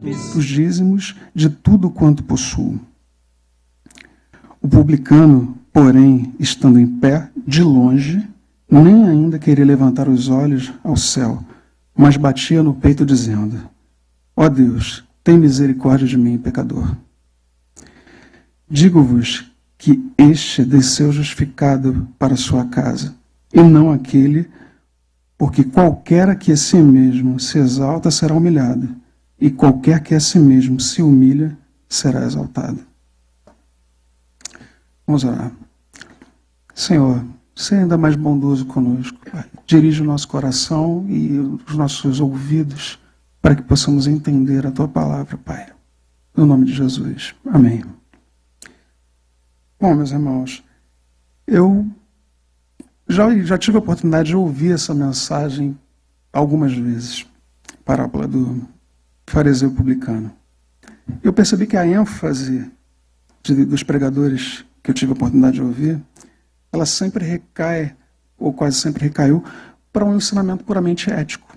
os dízimos de tudo quanto possuo. O publicano, porém, estando em pé, de longe, nem ainda queria levantar os olhos ao céu, mas batia no peito, dizendo: ó Deus, tem misericórdia de mim, pecador. Digo-vos que este desceu justificado para sua casa, e não aquele, porque qualquer que a si mesmo se exalta será humilhado, e qualquer que a si mesmo se humilha será exaltado. Vamos orar. Senhor, seja ainda mais bondoso conosco, Pai. Dirige o nosso coração e os nossos ouvidos para que possamos entender a Tua palavra, Pai. No nome de Jesus. Amém. Bom, meus irmãos, eu já tive a oportunidade de ouvir essa mensagem algumas vezes, parábola do fariseu publicano. Eu percebi que a ênfase dos pregadores que eu tive a oportunidade de ouvir, ela sempre recai, ou quase sempre recaiu, para um ensinamento puramente ético.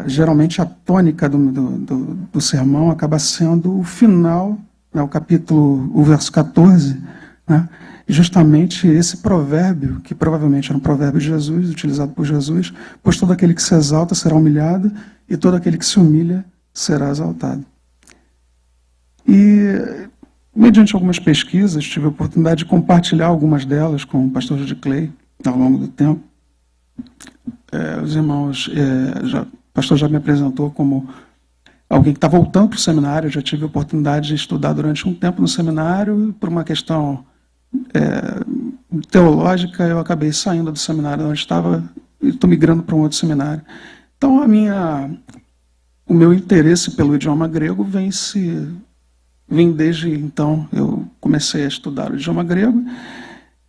Geralmente a tônica do sermão acaba sendo o final, né, o verso 14, né, justamente esse provérbio, que provavelmente era um provérbio de Jesus, utilizado por Jesus, pois todo aquele que se exalta será humilhado, e todo aquele que se humilha será exaltado. E, mediante algumas pesquisas, tive a oportunidade de compartilhar algumas delas com o pastor Judy Clay ao longo do tempo. Os irmãos, o pastor já me apresentou como alguém que está voltando para o seminário. Eu já tive a oportunidade de estudar durante um tempo no seminário, e por uma questão teológica, eu acabei saindo do seminário onde estava e estou migrando para um outro seminário. Então, o meu interesse pelo idioma grego vem desde então. Eu comecei a estudar o idioma grego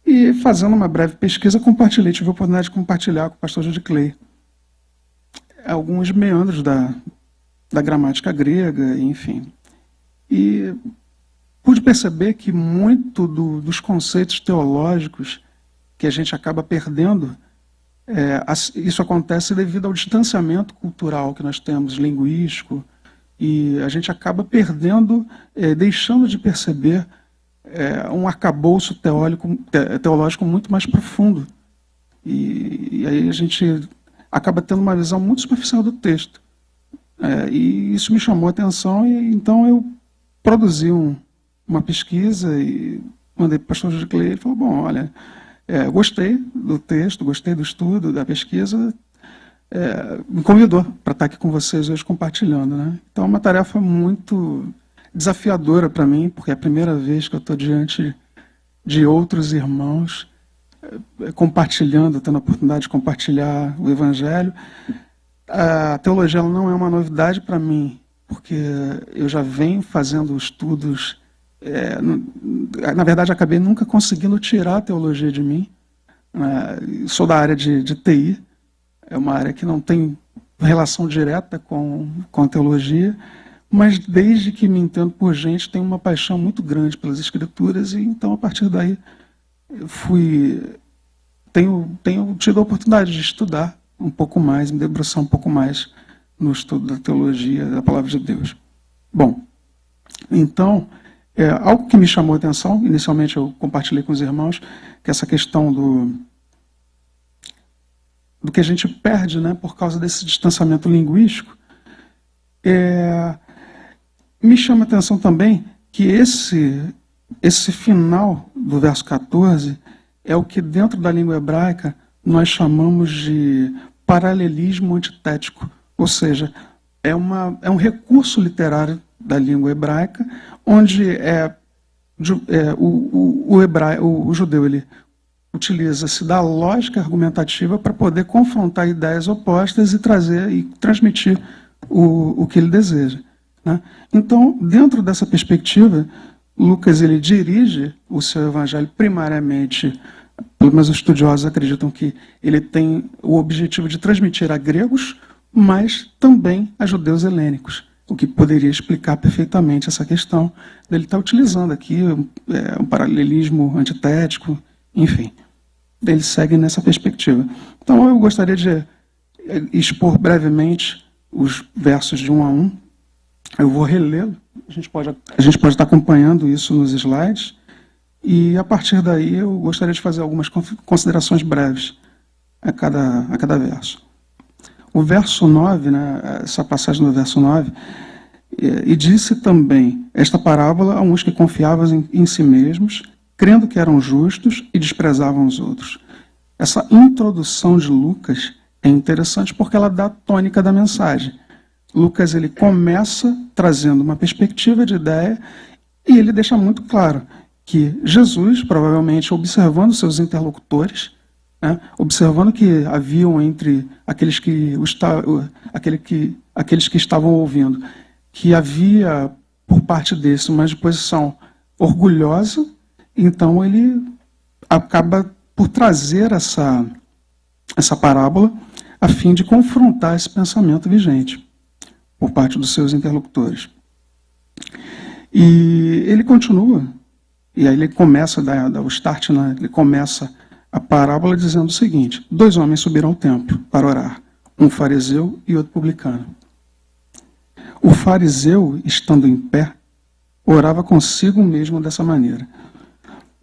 e, fazendo uma breve pesquisa, tive a oportunidade de compartilhar com o pastor Judy Clay alguns meandros da gramática grega, enfim. E pude perceber que muito dos conceitos teológicos que a gente acaba perdendo, isso acontece devido ao distanciamento cultural que nós temos, linguístico, e a gente acaba perdendo, deixando de perceber um arcabouço teológico muito mais profundo. E aí a gente acaba tendo uma visão muito superficial do texto. E isso me chamou a atenção, e então eu produzi uma pesquisa e mandei para o pastor Judy Clay. Ele falou: bom, olha, gostei do texto, gostei do estudo, da pesquisa, me convidou para estar aqui com vocês hoje compartilhando, né? Então é uma tarefa muito desafiadora para mim, porque é a primeira vez que eu estou diante de outros irmãos compartilhando, tendo a oportunidade de compartilhar o Evangelho. A teologia ela não é uma novidade para mim, porque eu já venho fazendo estudos. Na verdade, acabei nunca conseguindo tirar a teologia de mim. Sou da área de TI, é uma área que não tem relação direta com a teologia, mas desde que me entendo por gente, tenho uma paixão muito grande pelas Escrituras, e então, a partir daí, tenho tido a oportunidade de estudar um pouco mais, me debruçar um pouco mais no estudo da teologia, da Palavra de Deus. Bom, então, algo que me chamou a atenção, inicialmente eu compartilhei com os irmãos, que essa questão do que a gente perde, né, por causa desse distanciamento linguístico, me chama a atenção também que esse final do verso 14 é o que dentro da língua hebraica nós chamamos de paralelismo antitético, ou seja, é um recurso literário da língua hebraica, onde o judeu ele utiliza-se da lógica argumentativa para poder confrontar ideias opostas e trazer e transmitir o que ele deseja, né? Então, dentro dessa perspectiva, Lucas ele dirige o seu evangelho primariamente, pelo menos os estudiosos acreditam que ele tem o objetivo de transmitir a gregos, mas também a judeus helênicos, o que poderia explicar perfeitamente essa questão dele estar utilizando aqui um paralelismo antitético, enfim. Ele segue nessa perspectiva. Então eu gostaria de expor brevemente os versos de 1 a 1. Eu vou relê-lo. A gente pode estar acompanhando isso nos slides. E, a partir daí, eu gostaria de fazer algumas considerações breves a cada verso. O verso 9, né, essa passagem do verso 9, e disse também esta parábola a uns que confiavam em si mesmos, crendo que eram justos e desprezavam os outros. Essa introdução de Lucas é interessante porque ela dá a tônica da mensagem. Lucas ele começa trazendo uma perspectiva de ideia e ele deixa muito claro que Jesus, provavelmente observando seus interlocutores, né, observando que haviam entre aqueles que estavam ouvindo, que havia por parte desse uma disposição orgulhosa, então ele acaba por trazer essa parábola a fim de confrontar esse pensamento vigente por parte dos seus interlocutores. E ele continua, e aí ele começa a dar o start, né? Ele começa a parábola dizendo o seguinte: 2 homens subiram ao templo para orar, um fariseu e outro publicano. O fariseu, estando em pé, orava consigo mesmo dessa maneira.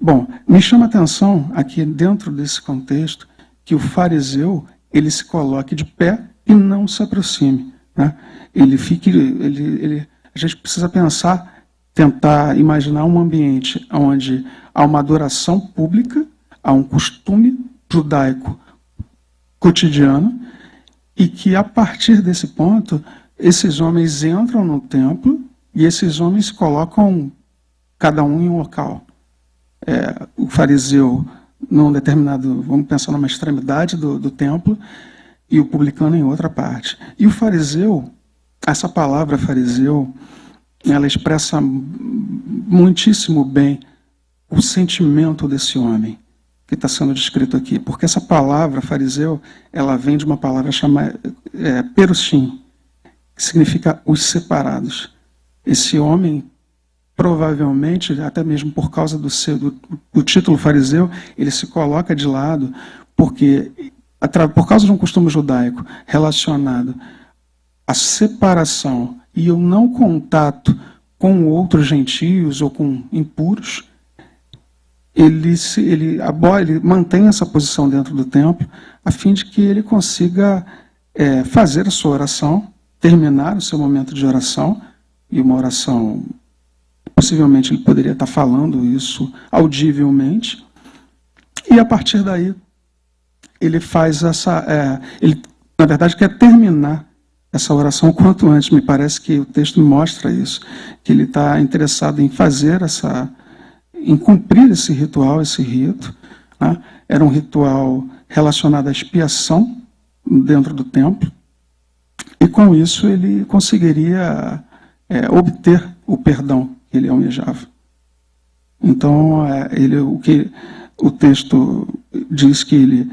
Bom, me chama a atenção aqui dentro desse contexto que o fariseu ele se coloque de pé e não se aproxime, né? A gente precisa tentar imaginar um ambiente onde há uma adoração pública, há um costume judaico cotidiano e que a partir desse ponto esses homens entram no templo e esses homens se colocam cada um em um local. O fariseu num determinado, vamos pensar numa extremidade do templo, e o publicano em outra parte. E o fariseu, essa palavra fariseu, ela expressa muitíssimo bem o sentimento desse homem que está sendo descrito aqui. Porque essa palavra fariseu, ela vem de uma palavra chamada perushim, que significa os separados. Esse homem, provavelmente, até mesmo por causa do título fariseu, ele se coloca de lado, porque por causa de um costume judaico relacionado à separação e o não contato com outros gentios ou com impuros, ele mantém essa posição dentro do templo a fim de que ele consiga fazer a sua oração, terminar o seu momento de oração, e uma oração, possivelmente ele poderia estar falando isso audivelmente, e a partir daí ele faz ele na verdade quer terminar essa oração o quanto antes. Me parece que o texto mostra isso, que ele está interessado em em cumprir esse ritual, esse rito, né? Era um ritual relacionado à expiação dentro do templo, e com isso ele conseguiria obter o perdão que ele almejava. Então, o texto diz que ele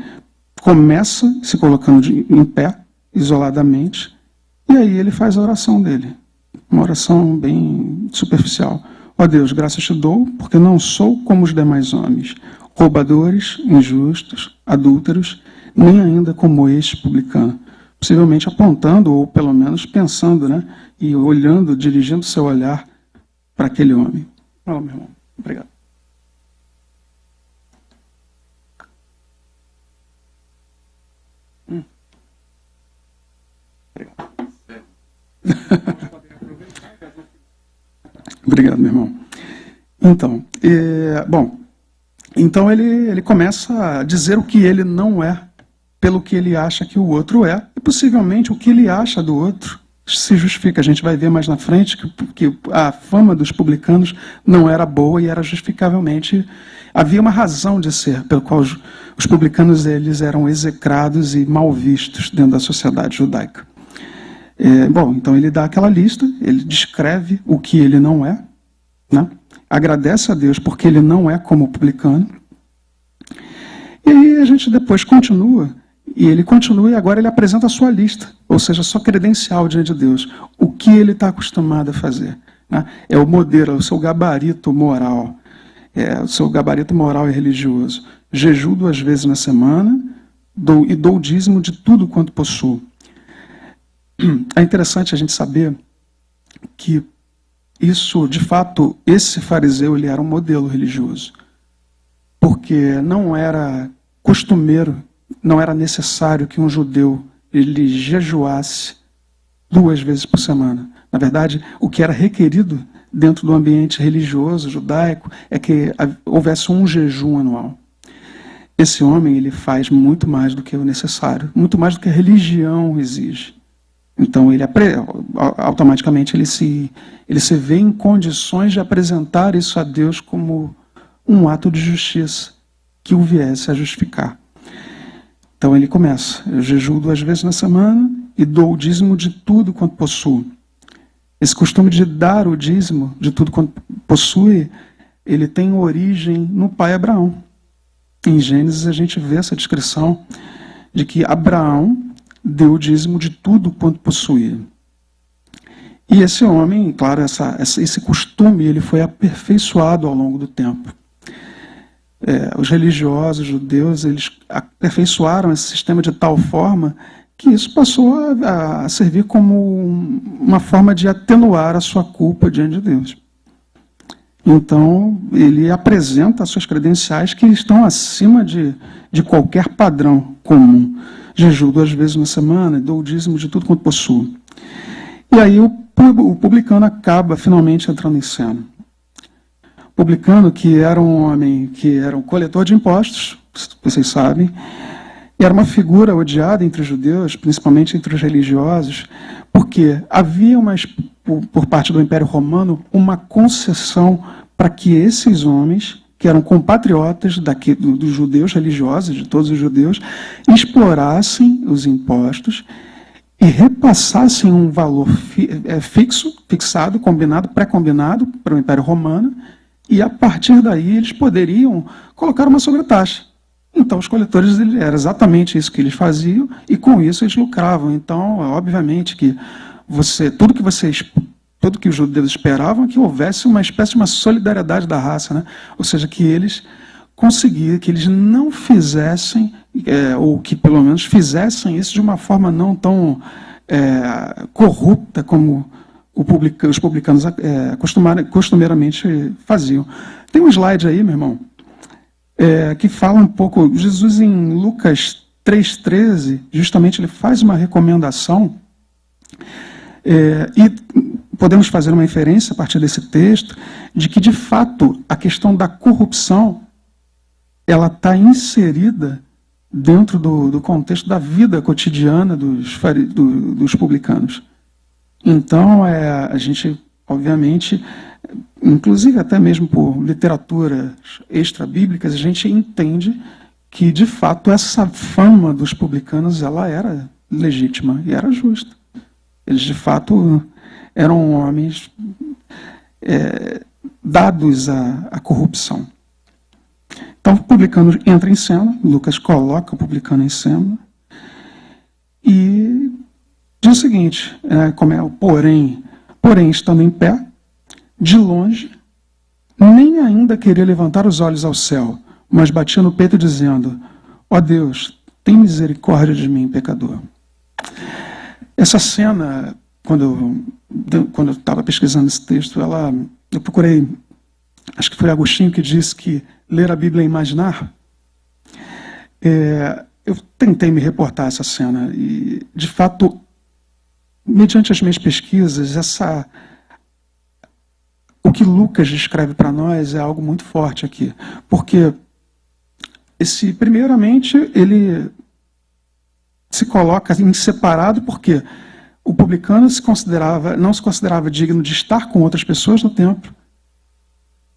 começa se colocando em pé, isoladamente, e aí ele faz a oração dele. Uma oração bem superficial. Ó Deus, graças te dou, porque não sou como os demais homens, roubadores, injustos, adúlteros, nem ainda como este publicano. Possivelmente apontando, ou pelo menos pensando, né? E olhando, dirigindo seu olhar para aquele homem. Fala, meu irmão. Obrigado. Obrigado. Obrigado, meu irmão. Então ele começa a dizer o que ele não é, pelo que ele acha que o outro é, e possivelmente o que ele acha do outro se justifica. A gente vai ver mais na frente que a fama dos publicanos não era boa e era justificavelmente... Havia uma razão de ser, pelo qual os publicanos eles eram execrados e mal vistos dentro da sociedade judaica. Então ele dá aquela lista, ele descreve o que ele não é, né? Agradece a Deus porque ele não é como o publicano. E aí a gente depois continua, e agora ele apresenta a sua lista, ou seja, a sua credencial diante de Deus, o que ele está acostumado a fazer, né? É o modelo, é o seu gabarito moral, o seu gabarito moral e religioso. Jejuo 2 vezes na semana, dou dízimo de tudo quanto possuo. é interessante a gente saber que isso, de fato, esse fariseu ele era um modelo religioso, porque não era costumeiro, não era necessário que um judeu ele jejuasse 2 vezes por semana. Na verdade, o que era requerido dentro do ambiente religioso judaico é que houvesse um jejum anual. Esse homem ele faz muito mais do que o necessário, muito mais do que a religião exige. Então ele automaticamente ele se vê em condições de apresentar isso a Deus como um ato de justiça que o viesse a justificar. Então ele começa: eu jejuo 2 vezes na semana e dou o dízimo de tudo quanto possuo. Esse costume de dar o dízimo de tudo quanto possui, ele tem origem no pai Abraão. Em Gênesis a gente vê essa descrição de que Abraão deu o dízimo de tudo quanto possuía. E esse homem, claro, esse costume ele foi aperfeiçoado ao longo do tempo. Os religiosos judeus eles aperfeiçoaram esse sistema de tal forma que isso passou a servir como uma forma de atenuar a sua culpa diante de Deus. Então, ele apresenta as suas credenciais que estão acima de qualquer padrão comum. Jejuo 2 vezes na semana, dou o dízimo de tudo quanto possuo. E aí o publicano acaba finalmente entrando em cena. O publicano, que era um homem que era um coletor de impostos, vocês sabem, e era uma figura odiada entre os judeus, principalmente entre os religiosos, porque havia por parte do Império Romano uma concessão para que esses homens, que eram compatriotas dos judeus religiosos, de todos os judeus, explorassem os impostos e repassassem um valor fixado, combinado, pré-combinado para o Império Romano, e a partir daí eles poderiam colocar uma sobretaxa. Então os coletores era exatamente isso que eles faziam e com isso eles lucravam. Então, obviamente que tudo que os judeus esperavam é que houvesse uma espécie de uma solidariedade da raça, né? Ou seja, que eles conseguiam, que eles não fizessem, ou que pelo menos fizessem isso de uma forma não tão corrupta como os publicanos costumeiramente faziam. Tem um slide aí, meu irmão, que fala um pouco, Jesus em Lucas 3,13, justamente ele faz uma recomendação, e podemos fazer uma inferência a partir desse texto, de que, de fato, a questão da corrupção ela está inserida dentro do contexto da vida cotidiana dos publicanos. Então, a gente, obviamente, inclusive até mesmo por literaturas extra-bíblicas, a gente entende que, de fato, essa fama dos publicanos ela era legítima e era justa. Eles, de fato, eram homens dados à corrupção. Então, o publicano entra em cena, Lucas coloca o publicano em cena, e diz o seguinte, como é o porém, estando em pé, de longe, nem ainda queria levantar os olhos ao céu, mas batia no peito dizendo: ó Deus, tem misericórdia de mim, pecador. Essa cena, quando eu estava pesquisando esse texto, eu procurei, acho que foi Agostinho que disse que ler a Bíblia é imaginar. Eu tentei me reportar a essa cena e, de fato, mediante as minhas pesquisas, o que Lucas descreve para nós é algo muito forte aqui, porque primeiramente, ele se coloca em separado porque o publicano não se considerava digno de estar com outras pessoas no templo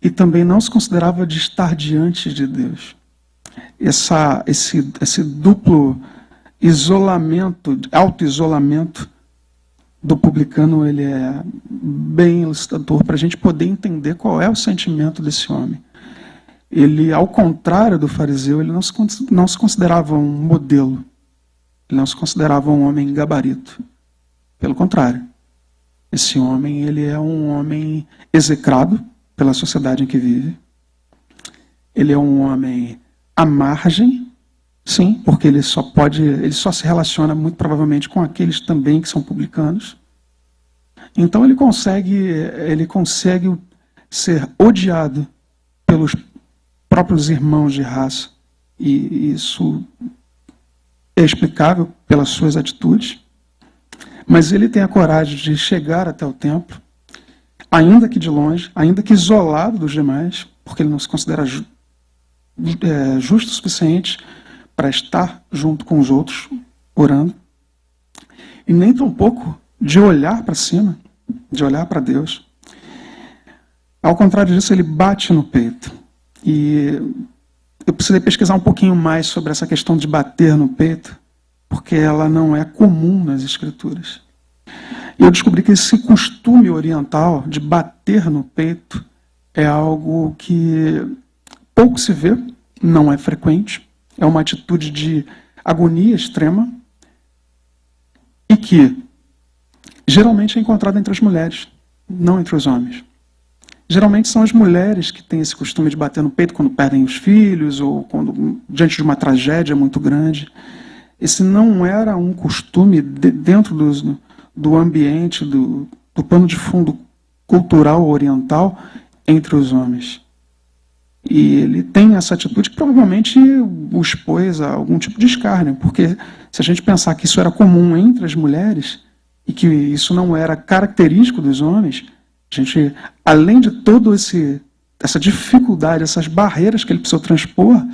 e também não se considerava de estar diante de Deus. Esse duplo isolamento, auto-isolamento do publicano, ele é bem ilustrador para a gente poder entender qual é o sentimento desse homem. Ele, ao contrário do fariseu, ele não se considerava um modelo. Ele não se considerava um homem gabarito. Pelo contrário, esse homem ele é um homem execrado pela sociedade em que vive. Ele é um homem à margem, Sim, porque ele só se relaciona muito provavelmente com aqueles também que são publicanos. Então ele consegue ser odiado pelos próprios irmãos de raça. E isso é explicável pelas suas atitudes. Mas ele tem a coragem de chegar até o templo, ainda que de longe, ainda que isolado dos demais, porque ele não se considera justo o suficiente para estar junto com os outros, orando. E nem tampouco de olhar para cima, de olhar para Deus. Ao contrário disso, ele bate no peito. E eu precisei pesquisar um pouquinho mais sobre essa questão de bater no peito, porque ela não é comum nas Escrituras. E eu descobri que esse costume oriental de bater no peito é algo que pouco se vê, não é frequente, é uma atitude de agonia extrema e que geralmente é encontrada entre as mulheres, não entre os homens. Geralmente são as mulheres que têm esse costume de bater no peito quando perdem os filhos ou quando diante de uma tragédia muito grande. Esse não era um costume dentro do ambiente, do pano de fundo cultural oriental entre os homens. E ele tem essa atitude que provavelmente o expôs a algum tipo de escárnio, porque se a gente pensar que isso era comum entre as mulheres e que isso não era característico dos homens, a gente, além de toda essa dificuldade, essas barreiras que ele precisou transpor,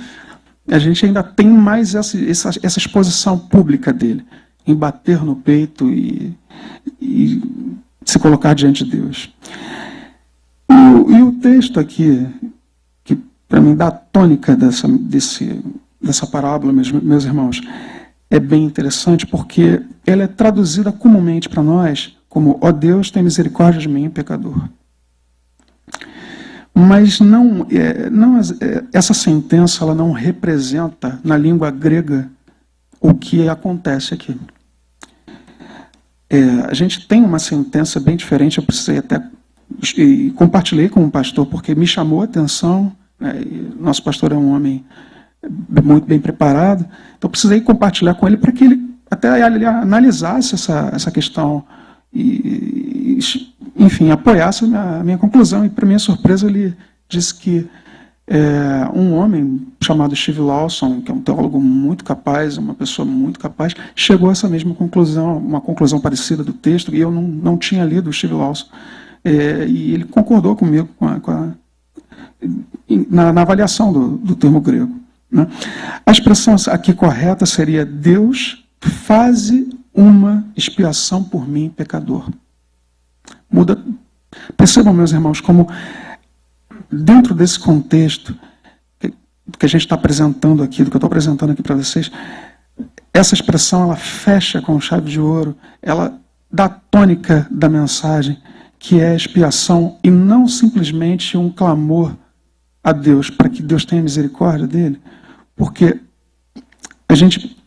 a gente ainda tem mais essa exposição pública dele, em bater no peito e se colocar diante de Deus. E o texto aqui, que para mim dá a tônica dessa parábola, meus irmãos, é bem interessante porque ela é traduzida comumente para nós como: ó Deus, tem misericórdia de mim, pecador. Mas essa sentença ela não representa, na língua grega, o que acontece aqui. A gente tem uma sentença bem diferente, eu precisei até... E compartilhei com o pastor, porque me chamou a atenção. Nosso pastor é um homem muito bem preparado, então precisei compartilhar com ele para que ele até analisasse essa questão e, enfim, apoiasse a minha conclusão. E, para minha surpresa, ele disse que um homem chamado Steve Lawson, que é um teólogo muito capaz, uma pessoa muito capaz, chegou a essa mesma conclusão, uma conclusão parecida do texto, e eu não tinha lido o Steve Lawson. E ele concordou comigo na avaliação do termo grego. Né? A expressão aqui correta seria: Deus, faze uma expiação por mim, pecador. Muda. Percebam, meus irmãos, como dentro desse contexto que a gente está apresentando aqui, do que eu estou apresentando aqui para vocês, essa expressão ela fecha com chave de ouro, ela dá a tônica da mensagem, que é a expiação, e não simplesmente um clamor a Deus para que Deus tenha misericórdia dele, porque a gente,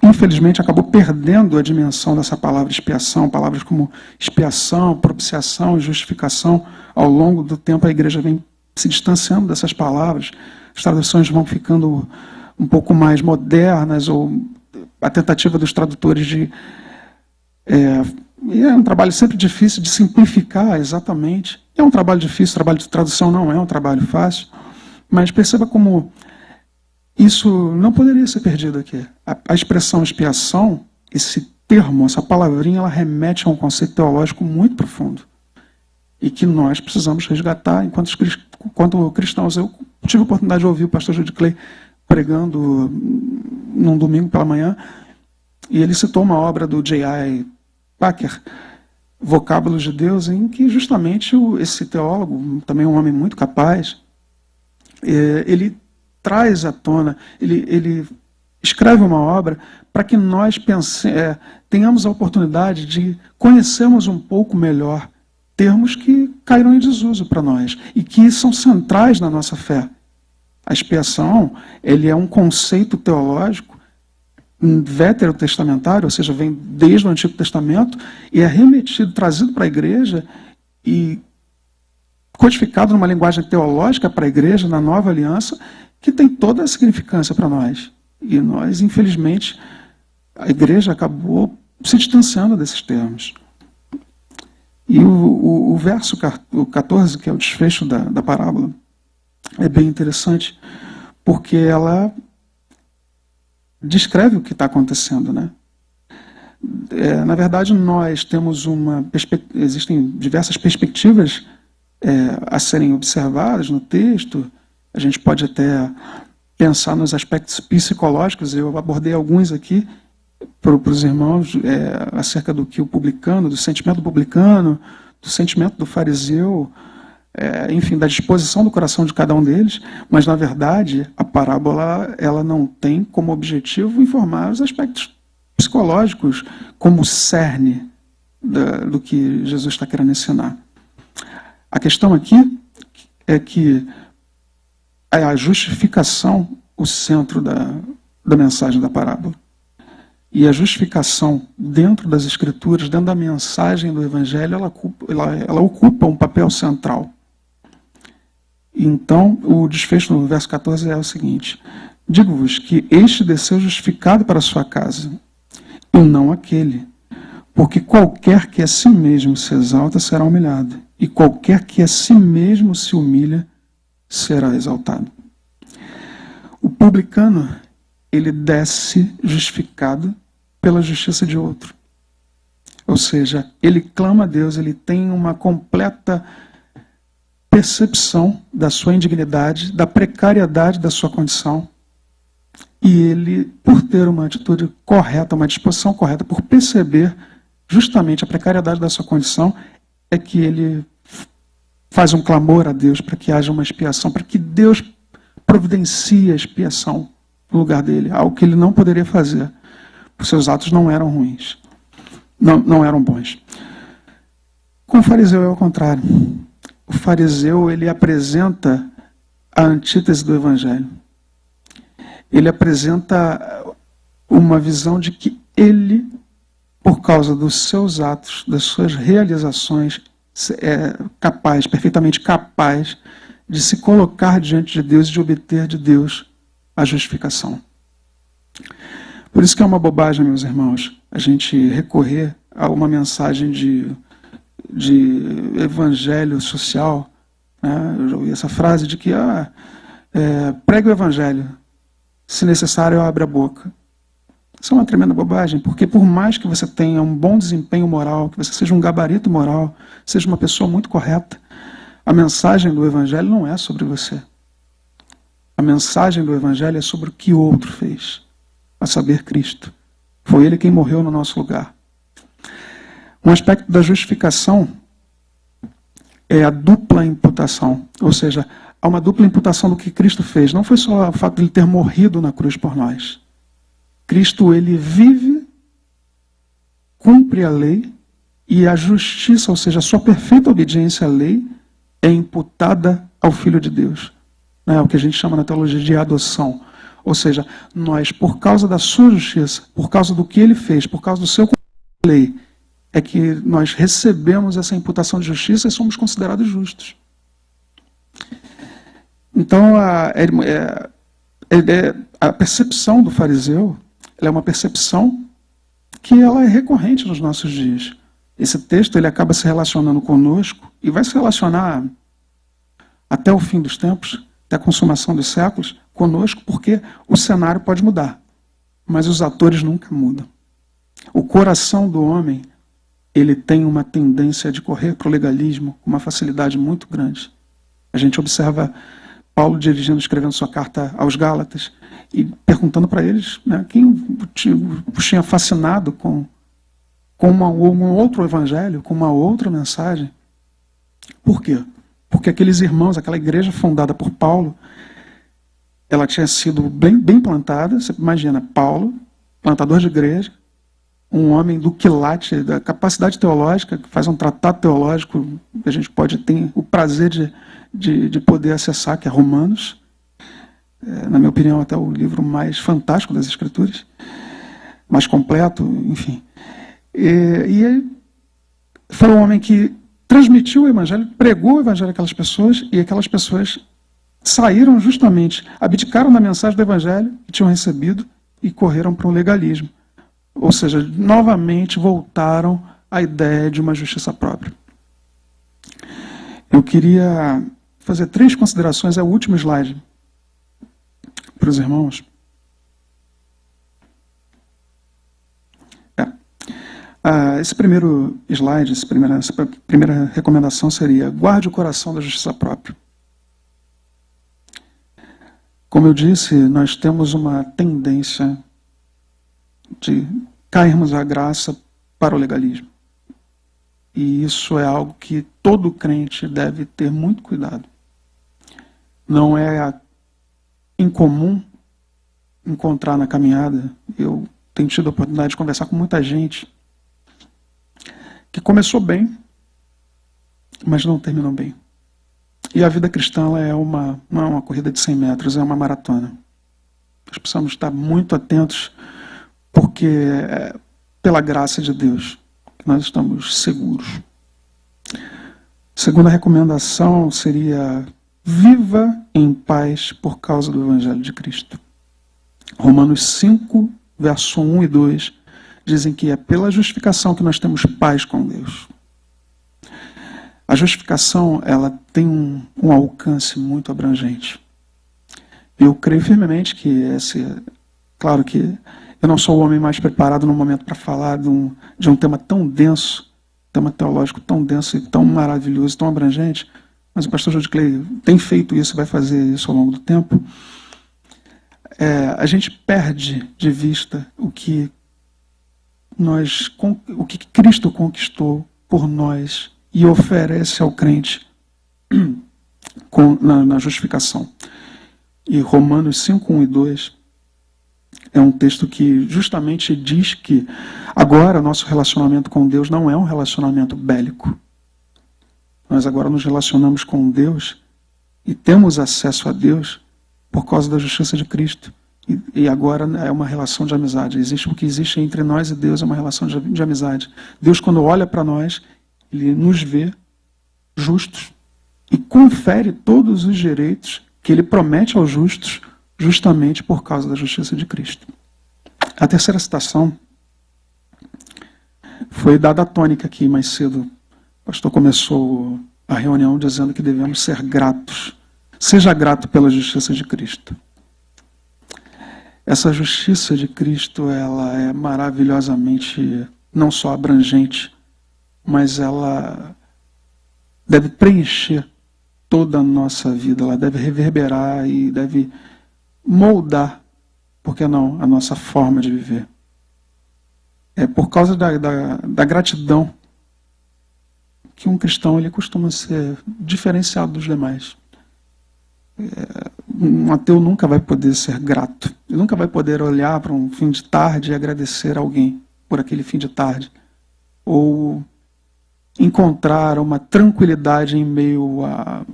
infelizmente, acabou perdendo a dimensão dessa palavra expiação. Palavras como expiação, propiciação e justificação, ao longo do tempo a igreja vem se distanciando dessas palavras, as traduções vão ficando um pouco mais modernas, ou a tentativa dos tradutores de... E é um trabalho sempre difícil de simplificar exatamente. É um trabalho difícil, o trabalho de tradução não é um trabalho fácil, mas perceba como isso não poderia ser perdido aqui. A expressão expiação, esse termo, essa palavrinha, ela remete a um conceito teológico muito profundo e que nós precisamos resgatar enquanto cristãos. Eu tive a oportunidade de ouvir o pastor Jude Clay pregando num domingo pela manhã, e ele citou uma obra do J.I. Packer, Vocábulos de Deus, em que justamente esse teólogo, também um homem muito capaz, ele traz à tona, ele escreve uma obra para que nós tenhamos a oportunidade de conhecermos um pouco melhor termos que caíram em desuso para nós e que são centrais na nossa fé. A expiação, ele é um conceito teológico veterotestamentário, ou seja, vem desde o Antigo Testamento e é remetido, trazido para a igreja e codificado numa linguagem teológica para a igreja, na Nova Aliança, que tem toda a significância para nós. E nós, infelizmente, a igreja acabou se distanciando desses termos. E o verso 14, que é o desfecho da parábola, é bem interessante, porque ela descreve o que está acontecendo, né? Na verdade, nós temos existem diversas perspectivas a serem observadas no texto. A gente pode até pensar nos aspectos psicológicos. Eu abordei alguns aqui para os irmãos acerca do que o publicano, do sentimento do publicano, do sentimento do fariseu, enfim, da disposição do coração de cada um deles. Mas, na verdade, a parábola ela não tem como objetivo informar os aspectos psicológicos como cerne do que Jesus está querendo ensinar. A questão aqui é que é a justificação o centro da mensagem da parábola. E a justificação dentro das Escrituras, dentro da mensagem do Evangelho, ela ocupa um papel central. Então, o desfecho no verso 14 é o seguinte: digo-vos que este desceu justificado para a sua casa, e não aquele. Porque qualquer que a si mesmo se exalta será humilhado, e qualquer que a si mesmo se humilha será exaltado. O publicano, ele desce justificado pela justiça de outro. Ou seja, ele clama a Deus, ele tem uma completa percepção da sua indignidade, da precariedade da sua condição. E ele, por ter uma atitude correta, uma disposição correta, por perceber justamente a precariedade da sua condição, é que ele faz um clamor a Deus para que haja uma expiação, para que Deus providencie a expiação no lugar dele, algo que ele não poderia fazer, porque seus atos não eram ruins, não eram bons. Com o fariseu é ao contrário. O fariseu, ele apresenta a antítese do Evangelho. Ele apresenta uma visão de que ele, por causa dos seus atos, das suas realizações, é capaz, perfeitamente capaz, de se colocar diante de Deus e de obter de Deus a justificação. Por isso que é uma bobagem, meus irmãos, a gente recorrer a uma mensagem de evangelho social, né? Eu já ouvi essa frase de que pregue o evangelho, se necessário eu abro a boca. Isso é uma tremenda bobagem, porque por mais que você tenha um bom desempenho moral, que você seja um gabarito moral, seja uma pessoa muito correta, a mensagem do Evangelho não é sobre você. A mensagem do Evangelho é sobre o que o outro fez, a saber, Cristo. Foi Ele quem morreu no nosso lugar. Um aspecto da justificação é a dupla imputação, ou seja, há uma dupla imputação do que Cristo fez. Não foi só o fato de Ele ter morrido na cruz por nós. Cristo, ele vive, cumpre a lei, e a justiça, ou seja, a sua perfeita obediência à lei, é imputada ao Filho de Deus. É o que a gente chama na teologia de adoção. Ou seja, nós, por causa da sua justiça, por causa do que ele fez, por causa do seu cumprimento da lei, é que nós recebemos essa imputação de justiça e somos considerados justos. Então, a percepção do fariseu, ela é uma percepção que ela é recorrente nos nossos dias. Esse texto ele acaba se relacionando conosco e vai se relacionar até o fim dos tempos, até a consumação dos séculos, conosco, porque o cenário pode mudar, mas os atores nunca mudam. O coração do homem, ele tem uma tendência de correr para o legalismo com uma facilidade muito grande. A gente observa Paulo escrevendo sua carta aos Gálatas e perguntando para eles, né, quem os tinha fascinado com um outro evangelho, com uma outra mensagem. Por quê? Porque aqueles irmãos, aquela igreja fundada por Paulo, ela tinha sido bem plantada. Você imagina, Paulo, plantador de igreja, um homem do quilate, da capacidade teológica, que faz um tratado teológico que a gente pode ter o prazer de poder acessar, que é Romanos. Na minha opinião, até o livro mais fantástico das Escrituras, mais completo, enfim. E foi um homem que transmitiu o Evangelho, pregou o Evangelho àquelas pessoas, e aquelas pessoas saíram justamente, abdicaram da mensagem do Evangelho que tinham recebido e correram para o legalismo. Ou seja, novamente voltaram à ideia de uma justiça própria. Eu queria fazer 3 considerações, é o último slide para os irmãos. Esse primeiro slide, essa primeira recomendação seria: guarde o coração da justiça própria. Como eu disse, nós temos uma tendência de cairmos a graça para o legalismo. E isso é algo que todo crente deve ter muito cuidado. Não é incomum encontrar na caminhada, eu tenho tido a oportunidade de conversar com muita gente que começou bem, mas não terminou bem. E a vida cristã não é uma corrida de 100 metros, é uma maratona. Nós precisamos estar muito atentos, porque é pela graça de Deus que nós estamos seguros. Segunda recomendação seria: viva em paz por causa do Evangelho de Cristo. Romanos 5, verso 1 e 2, dizem que é pela justificação que nós temos paz com Deus. A justificação, ela tem um alcance muito abrangente. Eu creio firmemente que claro que eu não sou o homem mais preparado no momento para falar de um tema tão denso, tema teológico tão denso e tão maravilhoso, tão abrangente, mas o pastor Jorge Clay tem feito isso, vai fazer isso ao longo do tempo. A gente perde de vista o que Cristo conquistou por nós e oferece ao crente na justificação. E Romanos 5, 1 e 2 é um texto que justamente diz que agora nosso relacionamento com Deus não é um relacionamento bélico. Nós agora nos relacionamos com Deus e temos acesso a Deus por causa da justiça de Cristo. E agora é uma relação de amizade. O que existe entre nós e Deus é uma relação de amizade. Deus, quando olha para nós, Ele nos vê justos e confere todos os direitos que Ele promete aos justos, justamente por causa da justiça de Cristo. A terceira citação foi dada a tônica aqui mais cedo. O pastor começou a reunião dizendo que devemos ser gratos. Seja grato pela justiça de Cristo. Essa justiça de Cristo, ela é maravilhosamente não só abrangente, mas ela deve preencher toda a nossa vida, ela deve reverberar e deve moldar, por que não, a nossa forma de viver. É por causa da gratidão que um cristão ele costuma ser diferenciado dos demais. Um ateu nunca vai poder ser grato. Ele nunca vai poder olhar para um fim de tarde e agradecer a alguém por aquele fim de tarde. Ou encontrar uma tranquilidade em meio a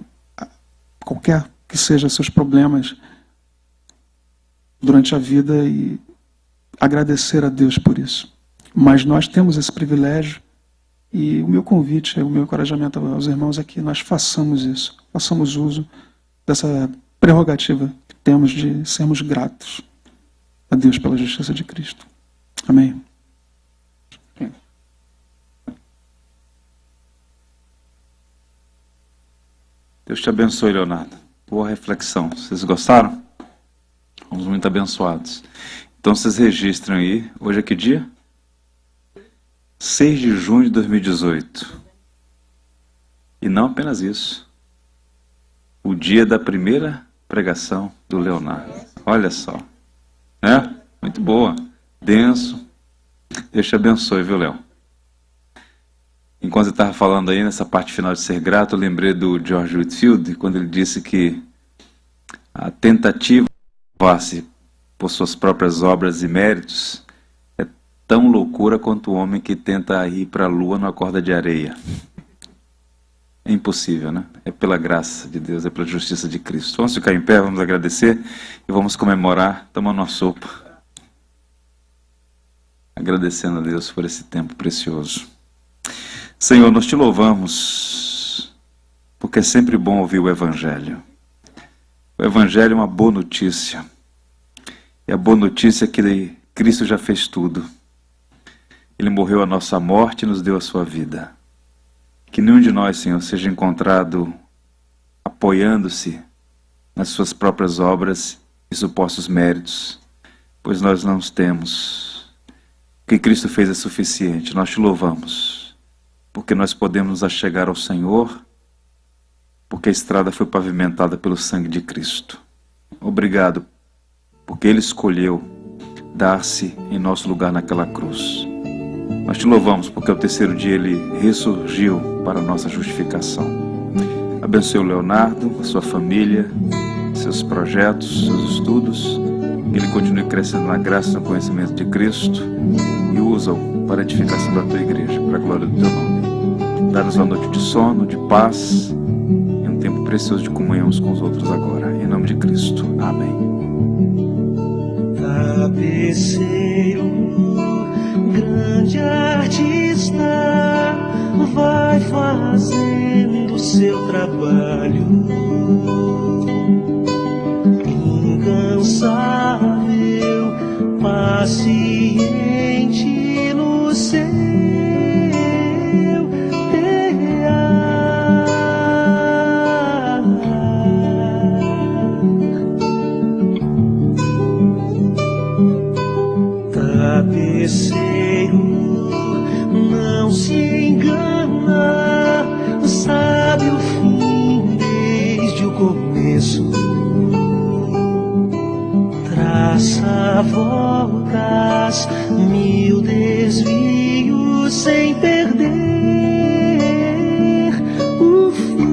qualquer que sejam seus problemas durante a vida e agradecer a Deus por isso. Mas nós temos esse privilégio e o meu convite, o meu encorajamento aos irmãos é que nós façamos isso. Façamos uso dessa prerrogativa que temos de sermos gratos a Deus pela justiça de Cristo. Amém. Deus te abençoe, Leonardo. Boa reflexão. Vocês gostaram? Fomos muito abençoados. Então vocês registram aí. Hoje é que dia? 6 de junho de 2018. E não apenas isso. O dia da primeira pregação do Leonardo. Olha só. Muito boa. Denso. Deus te abençoe, viu, Léo? Enquanto eu estava falando aí, nessa parte final de ser grato, eu lembrei do George Whitefield, quando ele disse que a tentativa de salvar-se por suas próprias obras e méritos é tão loucura quanto o homem que tenta ir para a lua numa corda de areia. É impossível, né? É pela graça de Deus, é pela justiça de Cristo. Vamos ficar em pé, vamos agradecer e vamos comemorar tomando uma sopa. Agradecendo a Deus por esse tempo precioso. Senhor, nós te louvamos, porque é sempre bom ouvir o Evangelho. O Evangelho é uma boa notícia. E a boa notícia é que Cristo já fez tudo. Ele morreu a nossa morte e nos deu a sua vida. Que nenhum de nós, Senhor, seja encontrado apoiando-se nas suas próprias obras e supostos méritos, pois nós não os temos. O que Cristo fez é suficiente. Nós te louvamos, porque nós podemos nos achegar ao Senhor, porque a estrada foi pavimentada pelo sangue de Cristo. Obrigado, porque Ele escolheu dar-se em nosso lugar naquela cruz. Nós te louvamos, porque ao terceiro dia Ele ressurgiu para a nossa justificação. Abençoe o Leonardo, a sua família, seus projetos, seus estudos. Que ele continue crescendo na graça e no conhecimento de Cristo e usa-o para a edificação da tua igreja, para a glória do teu nome. Dá-nos uma noite de sono, de paz e um tempo precioso de comunhão uns com os outros agora. Em nome de Cristo. Amém. Tapeceiro, grande artista, vai fazendo seu trabalho, incansável, paciente no seu tear. Tapeceiro, não se engana, sabe o fim desde o começo. Traça voltas, mil desvios sem perder o fio.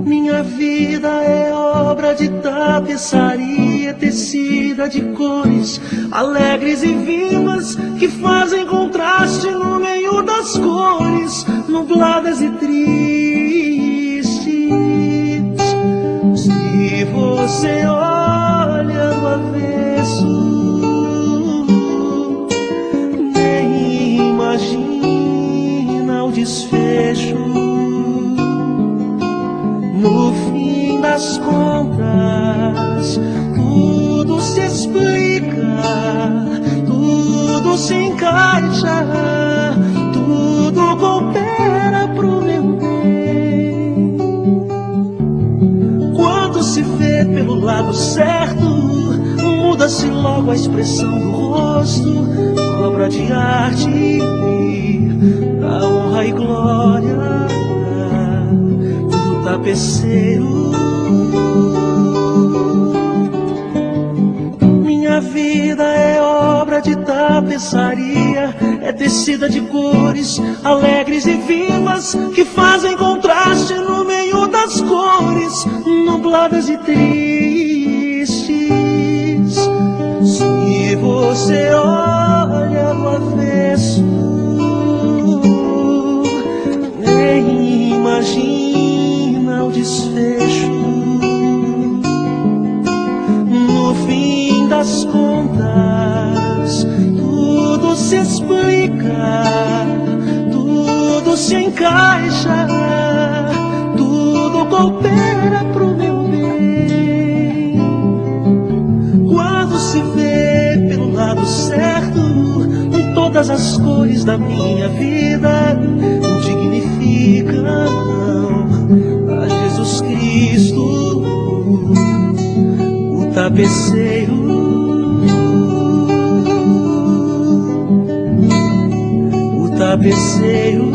Minha vida é obra de tapeçaria, tecida de cores alegres e vivas, que fazem contraste no meio das cores nubladas e tristes. Se você olha do avesso, nem imagina o desfecho. No fim das contas, tudo se explica, tudo se encaixa, tudo coopera pro meu bem. Quando se vê pelo lado certo, muda-se logo a expressão do rosto, obra de arte, da honra e glória do tapeceiro. Minha vida é obra de tapeçaria, é tecida de cores alegres e vivas, que fazem contraste no meio das cores nubladas e tristes. Se você olha do avesso, nem imagina o desfecho. No fim das contas, tudo se explica, tudo se encaixa, tudo coopera pro meu bem. Quando se vê pelo lado certo, todas as cores da minha vida dignificam a Jesus Cristo, o tapeceiro. O tapeceiro.